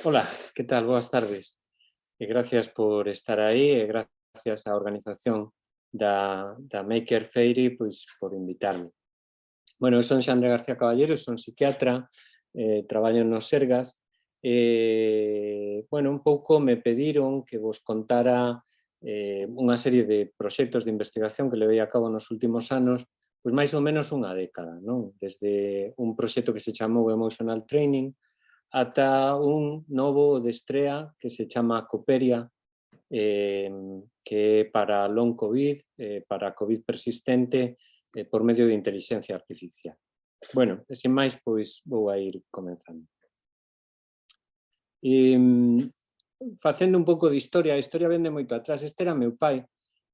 Ola, que tal? Boas tardes. E gracias por estar aí e gracias á organización da Maker Faire pois, por invitarme. Bueno, eu son Xandre García Caballero, son psiquiatra, traballo no Sergas bueno, un pouco me pediron que vos contara unha serie de proxectos de investigación que levei a cabo nos últimos anos, pois máis ou menos unha década, non? Desde un proxecto que se chamou Emotional Training, ata un novo de estrea que se chama Cooperia, que é para long COVID, para COVID persistente, por medio de inteligencia artificial. Bueno, e sin máis, pois vou a ir comenzando. Facendo un pouco de historia, a historia vende moito atrás. Este era meu pai,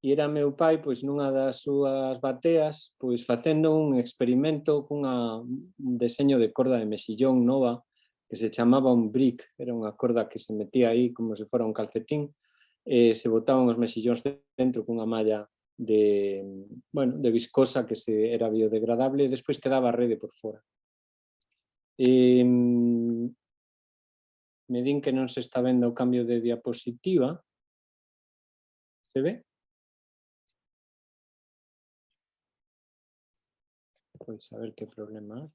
e era meu pai, pois nunha das súas bateas, pois facendo un experimento un deseño de corda de mexillón nova, que se chamaba un brick, era unha corda que se metía aí como se fora un calcetín, se botaban os mexillóns dentro cunha malla bueno, de viscosa que era biodegradable e despois quedaba a rede por fora. Me din que non se está vendo o cambio de diapositiva. Se ve? Pois a ver que problema hai.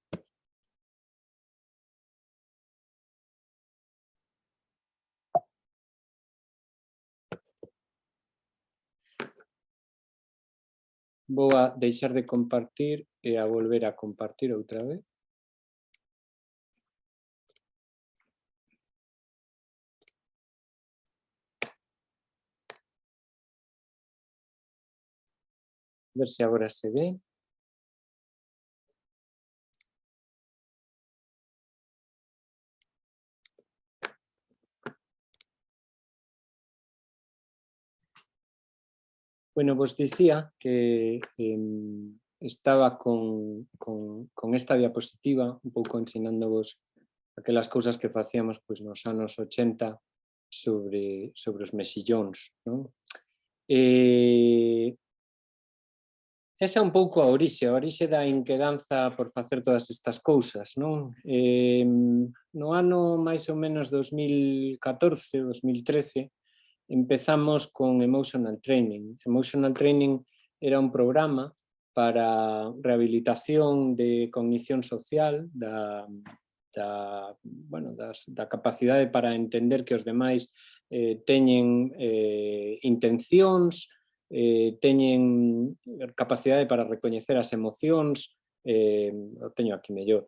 Vou a deixar de compartir e a volver a compartir outra vez. A ver se agora se ve. Bueno, vos dicía que estaba con esta diapositiva un pouco ensinándovos aquelas cousas que facíamos pois, nos anos 80 sobre os mexillóns. Non? Esa é un pouco a orixe da inquedanza por facer todas estas cousas. Non? No ano máis ou menos 2014, 2013, empezamos con Emotional Training. Emotional Training era un programa para rehabilitación de cognición social, da capacidade para entender que os demais teñen intencións, teñen capacidade para recoñecer as emocións, o teño aquí mellor,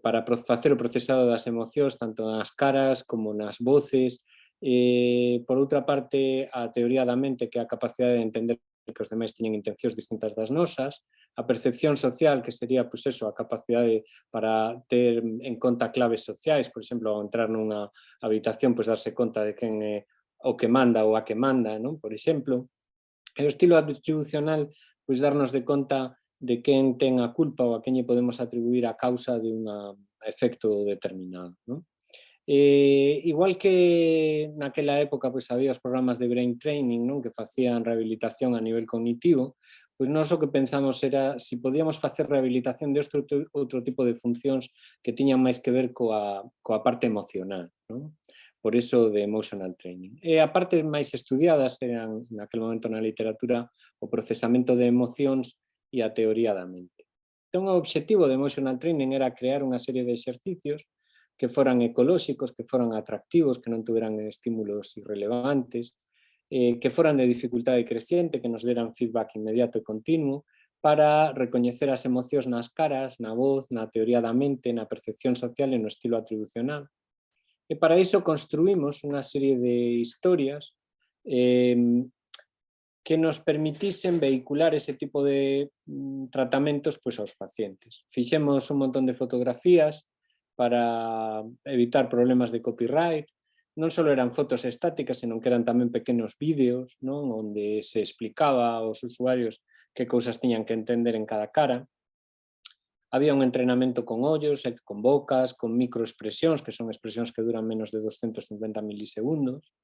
para facer o procesado das emocións tanto nas caras como nas voces. Por outra parte, a teoría da mente, que é a capacidade de entender que os demais teñen intencións distintas das nosas, a percepción social, que sería pois eso, a capacidade para ter en conta claves sociais, por exemplo, ao entrar nunha habitación, pois darse conta de quen é o que manda ou a que manda, non? Por exemplo. E o estilo atribucional, pois darnos de conta de quen ten a culpa ou a quen lle podemos atribuir a causa de un efecto determinado, non? Igual que naquela época pois había os programas de brain training, non, que facían rehabilitación a nivel cognitivo, pois nós o que pensamos era se podíamos facer rehabilitación de outro tipo de funcións que tiñan máis que ver coa parte emocional, non? Por iso de emotional training. E a parte máis estudiadas eran naquele momento na literatura o procesamento de emocións e a teoría da mente. Entón o obxectivo de emotional training era crear unha serie de exercicios que foran ecolóxicos, que foran atractivos, que non tuveran estímulos irrelevantes, que foran de dificultade creciente, que nos deran feedback inmediato e continuo, para recoñecer as emocións nas caras, na voz, na teoría da mente, na percepción social e no estilo atribucional. E para iso construímos unha serie de historias que nos permitisen vehicular ese tipo de tratamentos pois, aos pacientes. Fixemos un montón de fotografías para evitar problemas de copyright. Non só eran fotos estáticas, senón que eran tamén pequenos vídeos, non? Onde se explicaba aos usuarios que cousas tiñan que entender en cada cara. Había un entrenamento con ollos, con bocas, con microexpresións, que son expresións que duran menos de 250 milisegundos.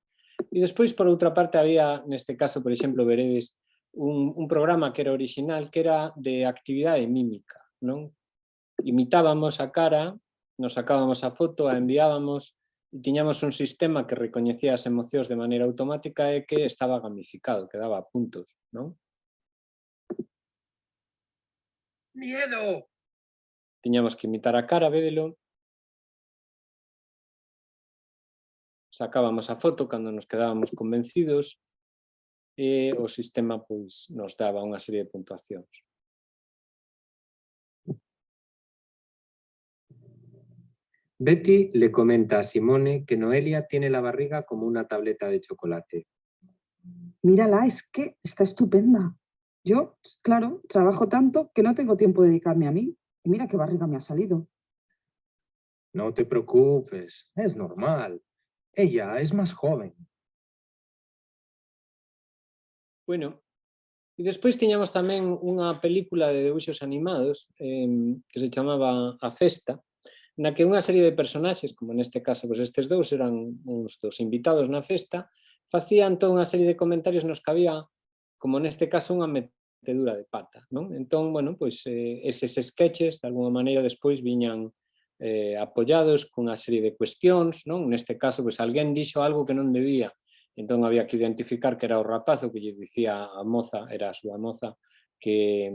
E despois, por outra parte, había, neste caso, por exemplo, veredes un programa que era original, que era de actividade mímica, non? Imitábamos a cara, nos sacábamos a foto, a enviábamos e tiñamos un sistema que recoñecía as emocións de maneira automática e que estaba gamificado, que daba puntos, non? ¡Miedo! Tiñamos que imitar a cara, védelo, sacábamos a foto cando nos quedábamos convencidos e o sistema pois nos daba unha serie de puntuacións. Betty le comenta a Simone que Noelia tiene la barriga como una tableta de chocolate. Mírala, es que está estupenda. Yo, claro, trabajo tanto que no tengo tiempo de dedicarme a mí. Y mira qué barriga me ha salido. No te preocupes, es normal. Ella es más joven. Bueno, e despois tiñamos tamén unha película de debuxos animados que se chamaba A Festa, na que unha serie de personaxes, como neste caso pois estes dous eran uns dos invitados na festa, facían toda unha serie de comentarios nos que había, como neste caso, unha metedura de pata, non? Entón, bueno, pois eses sketches, de alguma maneira, despois viñan apoiados cunha serie de cuestións, non? Neste caso, pois alguén dixo algo que non debía, entón había que identificar que era o rapaz o que lle dicía a moza, era a súa moza, que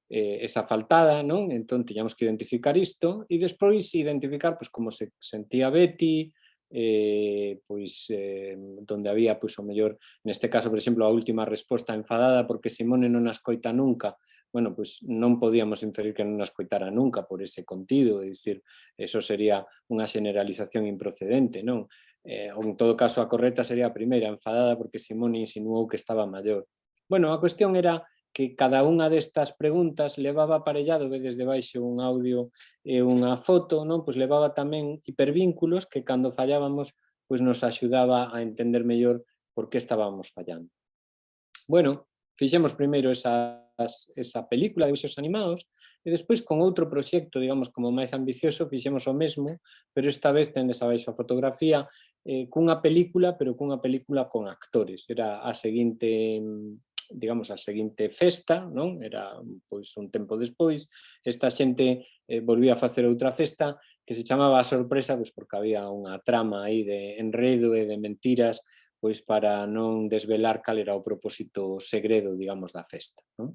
esa faltada, non? Entón tiñamos que identificar isto e despois identificar pois, como se sentía Betty, donde había pois, o mellor, neste caso, por exemplo, a última resposta enfadada porque Simone non as coita nunca, bueno, pois non podíamos inferir que non as coitara nunca por ese contido, é dicir, eso sería unha generalización improcedente, non? Ou en todo caso a correcta sería a primeira, enfadada porque Simone insinuou que estaba maior. Bueno, a cuestión era que cada unha destas preguntas levaba aparellado, vedes debaixo un audio e unha foto, non? Pois levaba tamén hipervínculos que cando fallábamos pois nos axudaba a entender mellor por que estábamos fallando. Bueno, fixemos primeiro esa película de debuxos animados e despois con outro proxecto, digamos, como máis ambicioso, fixemos o mesmo, pero esta vez tendes abaixo a fotografía cunha película, pero cunha película con actores. Era a seguinte digamos, a seguinte festa, non? Era pois un tempo despois, esta xente volvía a facer outra festa que se chamaba A Sorpresa, pois porque había unha trama aí de enredo e de mentiras pois para non desvelar cal era o propósito segredo, digamos, da festa, non?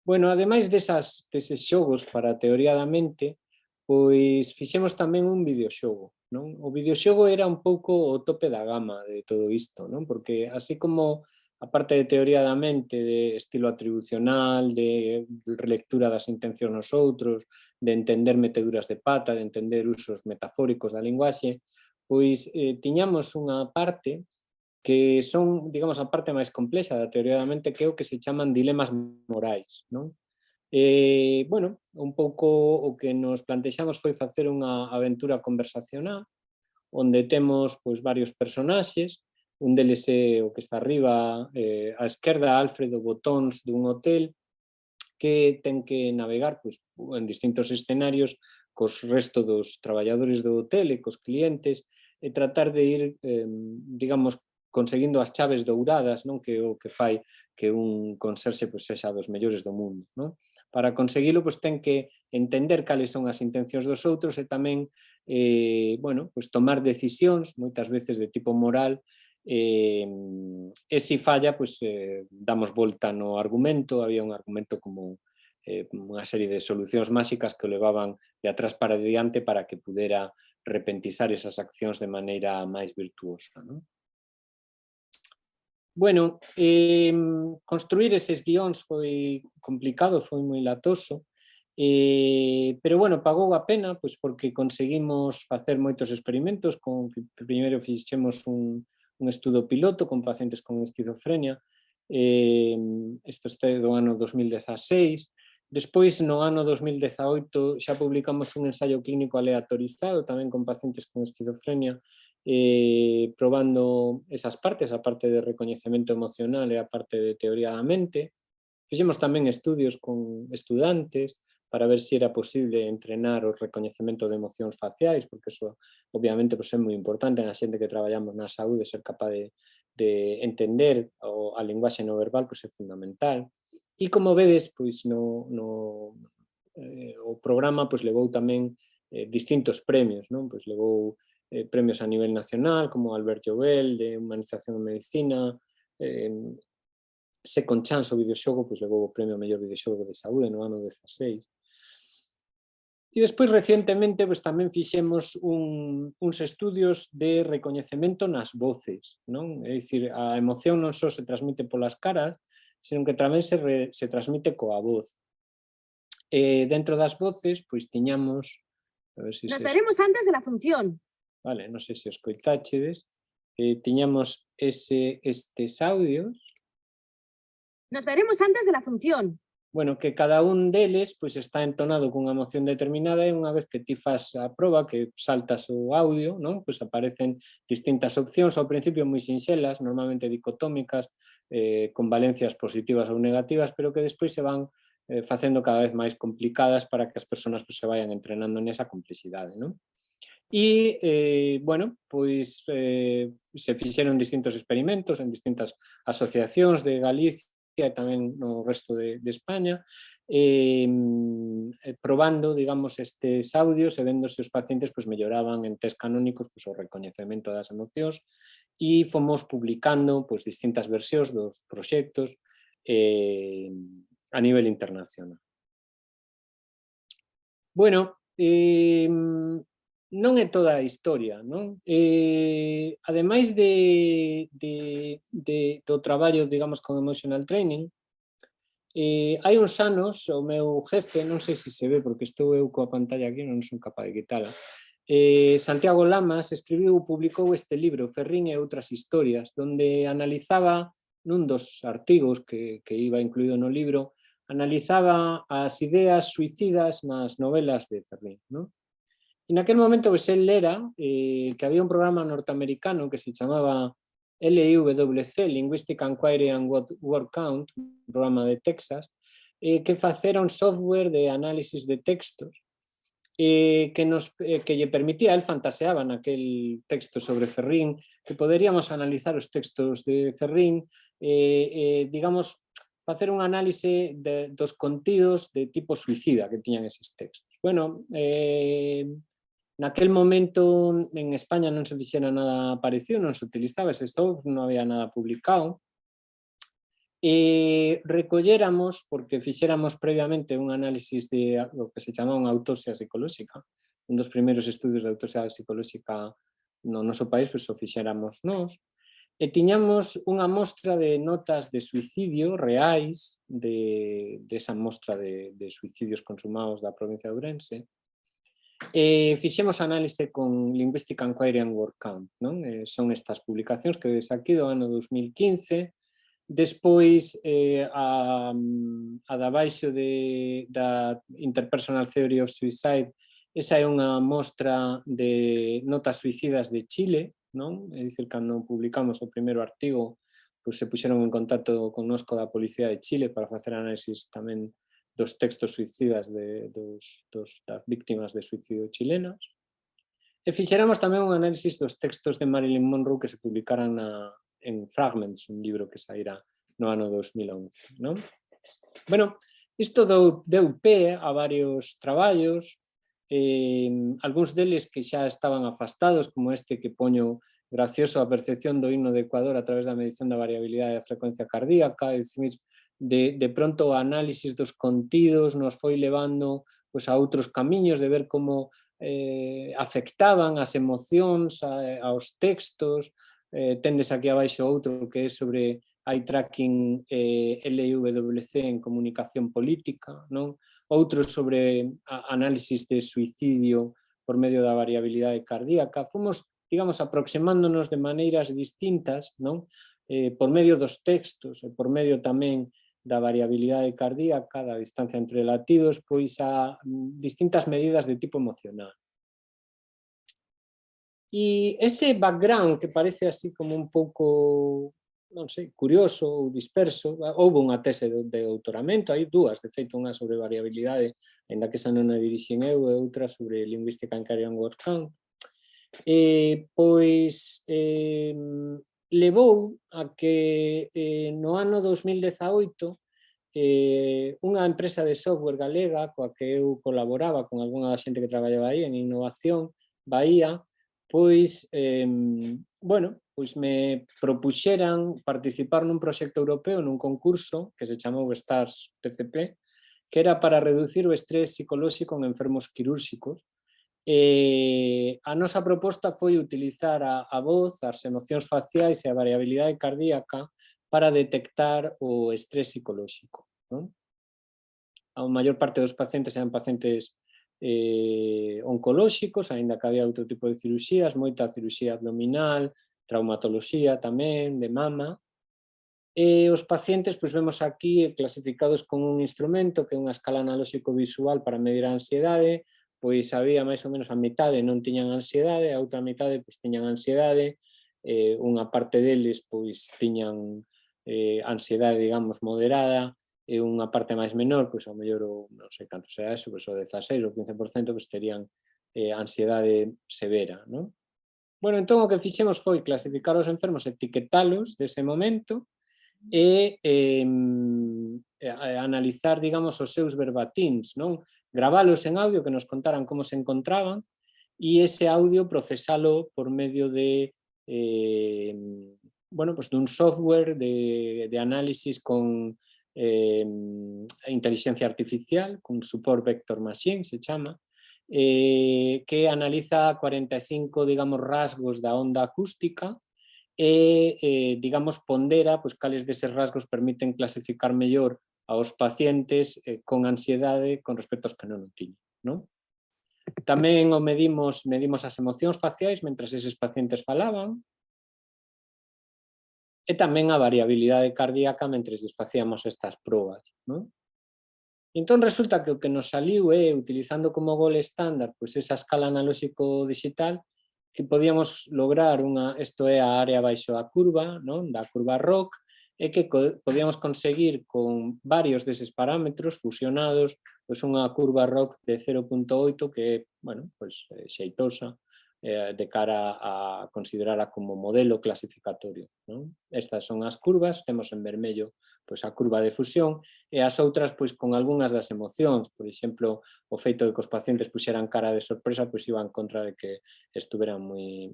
Bueno, ademais deses xogos para a teoría da mente, pois fixemos tamén un videoxogo, non? O videoxogo era un pouco o tope da gama de todo isto, non? Porque así como a parte de teoría da mente, de estilo atribucional, de relectura das intencións nos outros, de entender meteduras de pata, de entender usos metafóricos da linguaxe, pois tiñamos unha parte que son, digamos, a parte máis complexa da teoría da mente, que é o que se chaman dilemas morais, non? Bueno, un pouco o que nos plantexamos foi facer unha aventura conversacional onde temos pois, varios personaxes, un deles é o que está arriba á esquerda, Alfredo Botóns dun hotel que ten que navegar pois, en distintos escenarios cos resto dos traballadores do hotel e cos clientes e tratar de ir, digamos, conseguindo as chaves douradas, non? Que o que fai que un conserxe pois, sexa dos mellores do mundo, non? Para conseguilo, pois, ten que entender cales son as intencións dos outros e tamén bueno, pois, tomar decisións, moitas veces de tipo moral, e se falla, pois, damos volta no argumento, había un argumento como unha serie de solucións máxicas que o levaban de atrás para diante para que pudera repentizar esas accións de maneira máis virtuosa, non? Bueno, construir eses guións foi complicado, foi moi latoso, pero bueno, pagou a pena, pois porque conseguimos facer moitos experimentos, primeiro fixemos un estudo piloto con pacientes con esquizofrenia, isto este do ano 2016, despois no ano 2018 xa publicamos un ensaio clínico aleatorizado tamén con pacientes con esquizofrenia, probando esas partes, a parte de recoñecemento emocional e a parte de teoría da mente. Fixemos tamén estudios con estudantes para ver se era posible entrenar o recoñecemento de emocións faciais, porque eso obviamente pues, é moi importante na xente que traballamos na saúde, ser capaz de entender a linguaxe no verbal pues, é fundamental. E como vedes, pois o programa pois, levou tamén distintos premios, non? Pois levou premios a nivel nacional, como Albert Joel, de Humanización en Medicina, Second Chance, o videoxogo, pois levou o premio ao mellor videoxogo de saúde no ano 16. E despois, recientemente, pois, tamén fixemos uns estudios de recoñecemento nas voces, non? É dicir, a emoción non só se transmite polas caras, senón que tamén se transmite coa voz. Dentro das voces, pois tiñamos... A ver se Nos veremos antes de la función. Vale, non sei se os coitáchedes. Tiñamos estes audios. Nos veremos antes de la función. Bueno, que cada un deles pois, está entonado cunha emoción determinada e unha vez que ti fas a proba, que saltas o audio, non? Pois aparecen distintas opcións, ao principio moi sinxelas, normalmente dicotómicas, con valencias positivas ou negativas, pero que despois se van facendo cada vez máis complicadas para que as persoas pois, se vayan entrenando nesa complexidade, non? E, bueno, pois se fixeron distintos experimentos en distintas asociacións de Galicia e tamén no resto de España, probando, digamos, estes audios e vendo se os pacientes pois, melloraban en test canónicos pois, o recoñecemento das emocións e fomos publicando pois, distintas versións dos proxectos a nivel internacional. Bueno, non é toda a historia, non? Ademais do traballo, digamos, con Emotional Training, hai uns anos o meu jefe, non sei se se ve porque estou eu coa pantalla aquí, non son capaz de quitala, Santiago Lamas publicou este libro, Ferrín e outras historias, donde analizaba, nun dos artigos que iba incluído no libro, analizaba as ideas suicidas nas novelas de Ferrín, non? E naquel momento, pois, el lera que había un programa norteamericano que se chamaba LIWC, Linguistic Inquiry and Word Count, un programa de Texas, que facera un software de análisis de textos que lle permitía, el fantaseaba naquel texto sobre Ferrín, que poderíamos analizar os textos de Ferrín, digamos, facer un análise dos contidos de tipo suicida que tiñan eses textos. Bueno, naquel momento en España non se fixera nada parecido, non se utilizaba ese software, non había nada publicado. Recolléramos, porque fixéramos previamente un análisis de lo que se chamaba unha autopsia psicolóxica, un dos primeiros estudios de autopsia psicolóxica no noso país, pois o fixéramos nós, e tiñamos unha mostra de notas de suicidio reais desa mostra de suicidios consumados da provincia de Ourense. Fixemos análise con Linguistic Inquiry and Word Count, non? Son estas publicacións que ves aquí do ano 2015. Despois, a da baixo da Interpersonal Theory of Suicide, esa é unha mostra de notas suicidas de Chile, non? É dicir, cando publicamos o primeiro artigo, pois se puxeron en contacto connosco da Policía de Chile para facer análisis tamén dos textos suicidas das víctimas de suicidio chilenas. E fixéramos tamén un análisis dos textos de Marilyn Monroe que se publicaran en Fragments, un libro que saíra no ano 2011. Non? Bueno, isto deu pé a varios traballos, algúns deles que xa estaban afastados, como este que poño gracioso, a percepción do himno de Ecuador a través da medición da variabilidade da frecuencia cardíaca, é dicir, de pronto o análisis dos contidos nos foi levando pois, a outros camiños de ver como afectaban as emocións aos textos. Tendes aquí abaixo outro que é sobre eye tracking LIWC en comunicación política, non? Outro sobre análisis de suicidio por medio da variabilidade cardíaca. Fomos, digamos, aproximándonos de maneiras distintas, non? Por medio dos textos e por medio tamén da variabilidade cardíaca, da distancia entre latidos, pois a distintas medidas de tipo emocional. E ese background que parece así como un pouco, non sei, curioso ou disperso, houve unha tese de doutoramento, hai dúas, de feito, unha sobre variabilidade, ainda que esa non a dirixen eu, e outra sobre Linguistic Inquiry and Word Count, pois levou a que no ano 2018 unha empresa de software galega coa que eu colaboraba con algunha da xente que traballaba aí en innovación, Bahía, pois, bueno, pois me propuxeran participar nun proxecto europeo, nun concurso que se chamou STARS PCP, que era para reducir o estrés psicolóxico en enfermos quirúrxicos. A nosa proposta foi utilizar a voz, as emocións faciais e a variabilidade cardíaca para detectar o estrés psicolóxico, non? A maior parte dos pacientes eran pacientes oncolóxicos, aínda que había outro tipo de cirurxías, moita cirurxía abdominal, traumatoloxía tamén, de mama. E os pacientes, pois vemos aquí clasificados con un instrumento que é unha escala analóxico-visual para medir a ansiedade, pois había máis ou menos a metade non tiñan ansiedade, a outra metade pois tiñan ansiedade, unha parte deles pois tiñan ansiedade, digamos, moderada, e unha parte máis menor, pois ao mellor non sei canto será eso, pois o 16 ou 15% pois terían ansiedade severa, non? Bueno, entón o que fixemos foi clasificar os enfermos, etiquetalos dese momento, e analizar, digamos, os seus verbatins, non? Gravalos en audio que nos contaran como se encontraban e ese audio procesalo por medio de bueno, pues dun software de análisis con inteligencia artificial, con Support Vector Machine se chama, que analiza 45, digamos, rasgos da onda acústica e, digamos, pondera pois, cales deses rasgos permiten clasificar mellor aos pacientes con ansiedade con respecto aos que non o tiñen, non? Tamén o medimos as emocións faciais mentre eses pacientes falaban e tamén a variabilidade cardíaca mentre facíamos estas probas, non? Entón resulta que o que nos saliu é, utilizando como gol estándar pois esa escala analóxico digital, que podíamos lograr isto é a área baixo a curva, non? Da curva ROC, e que podíamos conseguir con varios deses parámetros fusionados pois unha curva ROC de 0.8 que é, bueno, pois xeitosa de cara a considerarla como modelo clasificatorio, non? Estas son as curvas, temos en vermello pois a curva de fusión e as outras pois con algunhas das emocións, por exemplo, o feito de que os pacientes puxeran cara de sorpresa pois iba en contra de que estuveran moi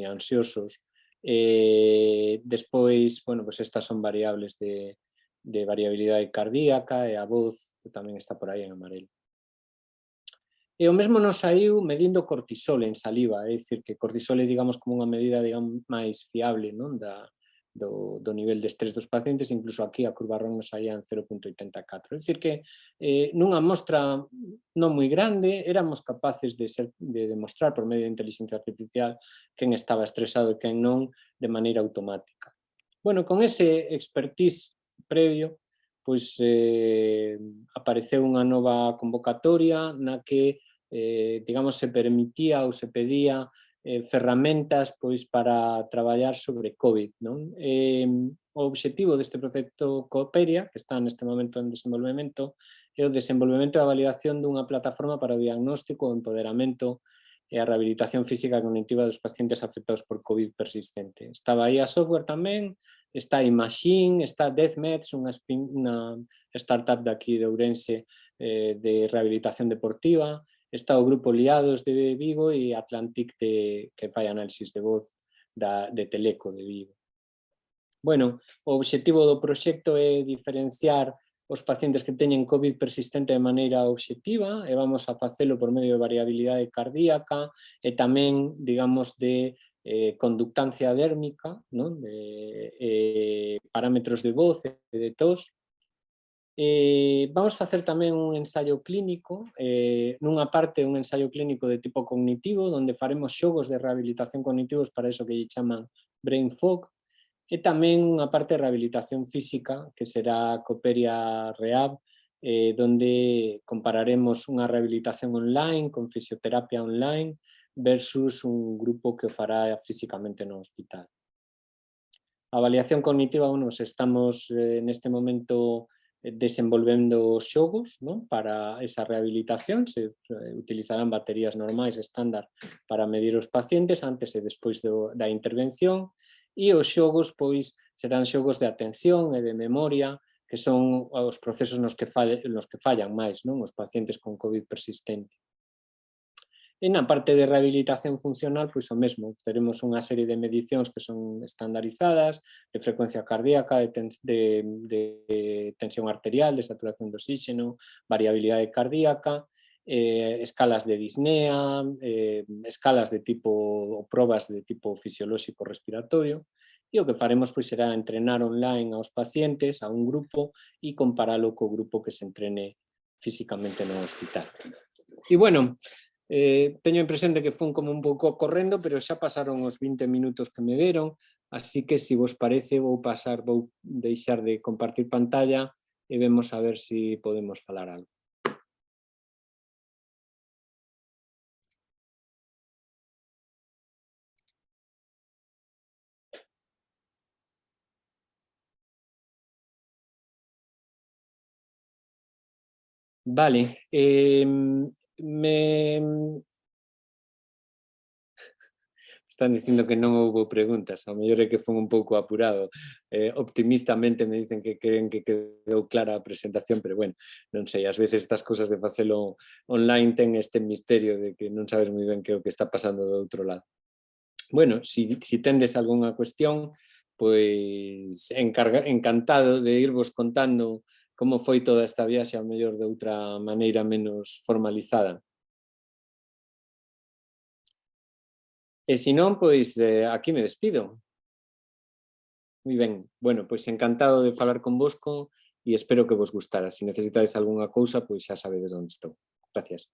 ansiosos. Despois, bueno, pois estas son variables de variabilidade cardíaca e a voz que tamén está por aí en amarelo. E o mesmo nos saiu medindo cortisol en saliva, é dicir, que cortisol é, digamos, como unha medida, digamos, máis fiable, non? Do nivel de estrés dos pacientes, incluso aquí a curva ROC nos saía en 0.84. É dicir que nunha mostra non moi grande éramos capaces de demostrar por medio de inteligencia artificial quen estaba estresado e quen non de maneira automática. Bueno, con ese expertise previo, pois apareceu unha nova convocatoria na que, digamos, se permitía ou se pedía ferramentas pois para traballar sobre COVID, non? O obxectivo deste proxecto Cooperia, que está neste momento en desenvolvemento, é o desenvolvemento e a validación dunha plataforma para o diagnóstico, o empoderamento e a rehabilitación física e cognitiva dos pacientes afectados por COVID persistente. Estaba aí a software tamén, está Imagine, está DeathMeds, unha startup de aquí de Ourense de rehabilitación deportiva, está o grupo Liados de Vigo e Atlantic que fai análisis de voz de Teleco de Vigo. Bueno, o obxectivo do proxecto é diferenciar os pacientes que teñen COVID persistente de maneira obxectiva e vamos a facelo por medio de variabilidade cardíaca e tamén, digamos, de conductancia dérmica, non? De parámetros de voz e de tos. Vamos facer tamén un ensaio clínico, nunha parte un ensaio clínico de tipo cognitivo, onde faremos xogos de rehabilitación cognitivos para iso que lle chaman brain fog, e tamén unha parte de rehabilitación física, que será Cooperia Rehab, donde compararemos unha rehabilitación online con fisioterapia online versus un grupo que o fará físicamente no hospital. A avaliación cognitiva, bueno, estamos neste momento desenvolvendo xogos, non? Para esa rehabilitación, se utilizarán baterías normais estándar para medir os pacientes antes e despois da intervención, e os xogos pois serán xogos de atención e de memoria, que son os procesos nos que fallan máis, non? Os pacientes con COVID persistente. E na parte de rehabilitación funcional, pois o mesmo, teremos unha serie de medicións que son estandarizadas, de frecuencia cardíaca, de tensión arterial, de saturación de oxígeno, variabilidade cardíaca, escalas de disnea, escalas de tipo, ou probas de tipo fisiolóxico respiratorio, e o que faremos pois será entrenar online aos pacientes, a un grupo, e comparalo co grupo que se entrene físicamente no hospital. E bueno, teño a impresión de que fun como un pouco correndo, pero xa pasaron os 20 minutos que me deron, así que, se vos parece, vou deixar de compartir pantalla e vemos a ver se podemos falar algo. Vale, están dicindo que non houbo preguntas, ao mellor é que fun un pouco apurado. Optimistamente me dicen que creen que quedou clara a presentación, pero bueno, non sei, ás veces estas cousas de facelo online ten este misterio de que non sabes moi ben que é o que está pasando do outro lado. Bueno, si tendes algunha cuestión, pois encantado de irvos contando como foi toda esta viaxe, ao mellor de outra maneira menos formalizada. E se non, pois aquí me despido. Moi ben, bueno, pois encantado de falar convosco e espero que vos gustara. Se necesitades algunha cousa, pois xa sabedes onde estou. Gracias.